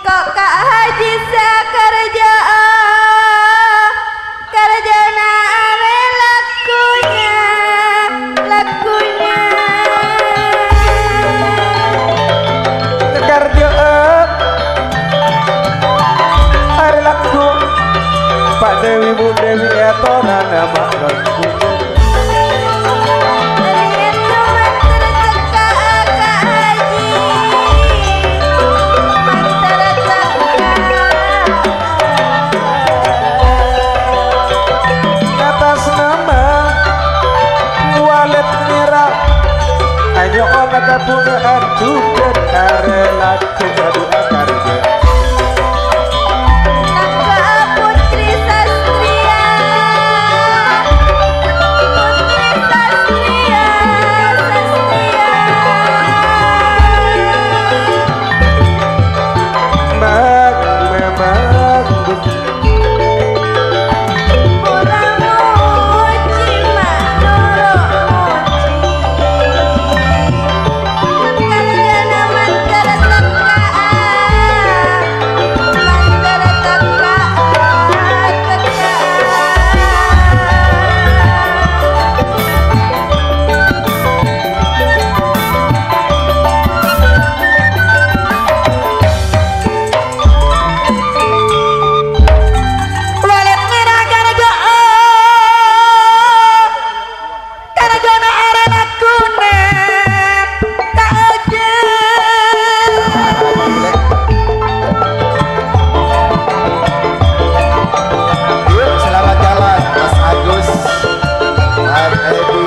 kok Kak Haji sakerja kerjana are lakunya kerja are laku Pak Dewi Bu Dewi eto nama laku ayo orang kabungan tuket are laku adu akarja Nangka putri sastria mak memang kurang muji mak noro muji kerjana mantar walet merah gara gara era lakune tak aja Yuk selamat jalan Mas Agus Mas Edi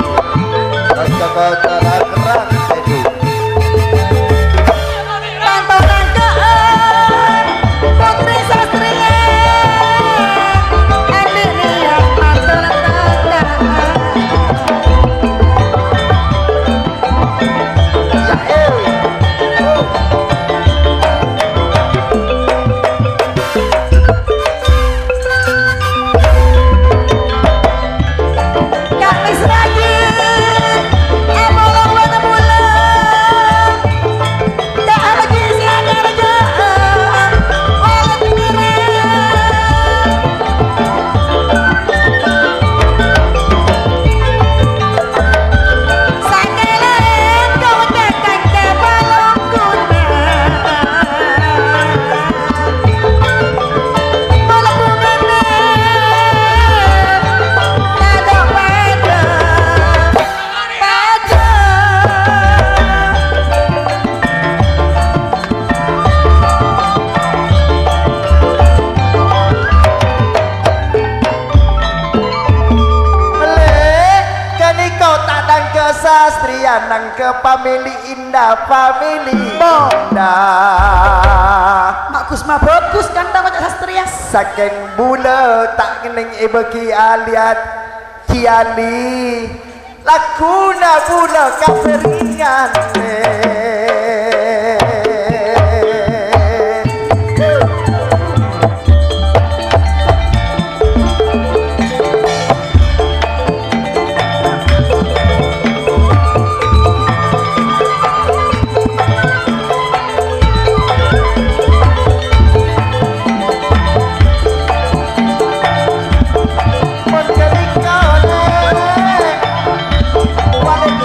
Mas Joko Telar Kerang Edi tontonan keun putri sastria Andenia mantar Kak Mis lagi emolong wata pulang tak lagi siaga raja walet sakelen kau tekan ke balong kuna balong kuna nada pada Kani kau tadang ke sastrian nang ke family indah family bonda Mak Kusma bagus kan namanya sastria saking bula tak keneng ibeki aliat kiali lakuna bula kaseringan Walet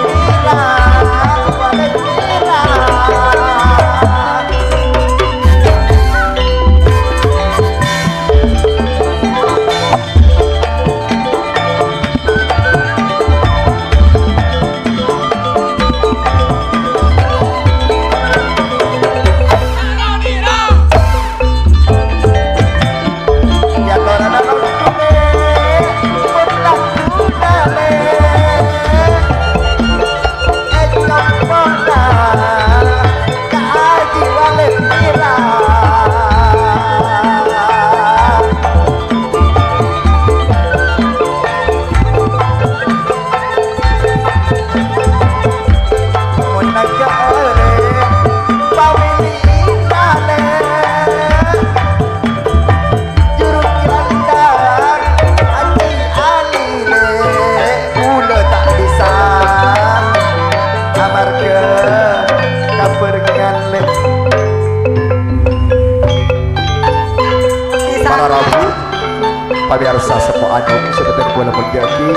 pabiarsa sepo anung sebentar bola menjadi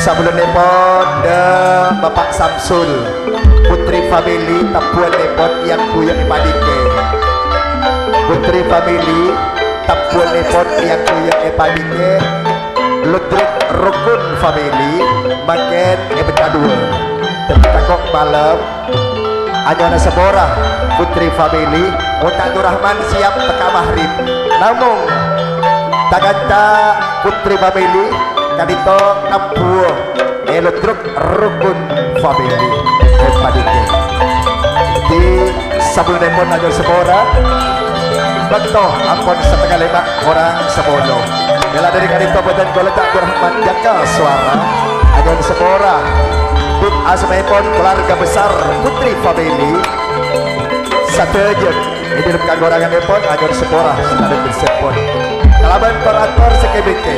sebelum nepot de Bapak Samsul Putri Family Tapuan nepot yang kuyak ipadike Putri Family Tapuan nepot yang kuyak ipadike Ludruk Rukun Family makin ebetadua tertakok malam Anyona Sebora Putri Family Mutandur Rahman siap teka mahrib namun Tagata Putri Family Kadito Napuo Elodruk Rukun Family Epadike di sebelum nepon Anyona Sebora Betul ampun setengah 5 orang sebono bela dari Kadito Badan Goletak Rahman jaga suara Anyona Sebora Bud Asmaipon keluarga besar Putri Family Satejen ini dalam kagorangan nepon Anyona Sebora sedang bersepon kalaban perator sekebeke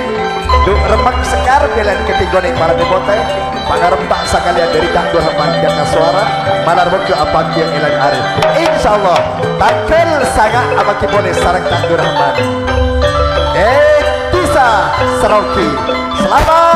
duk remak sekar belan ketigone para depote pangarempak sekalian dari Tak Rahman jaga suara malar beku apa yang ilang arif insyaallah takil sangat abaki boleh sarang Tak Rahman bisa Seroki selamat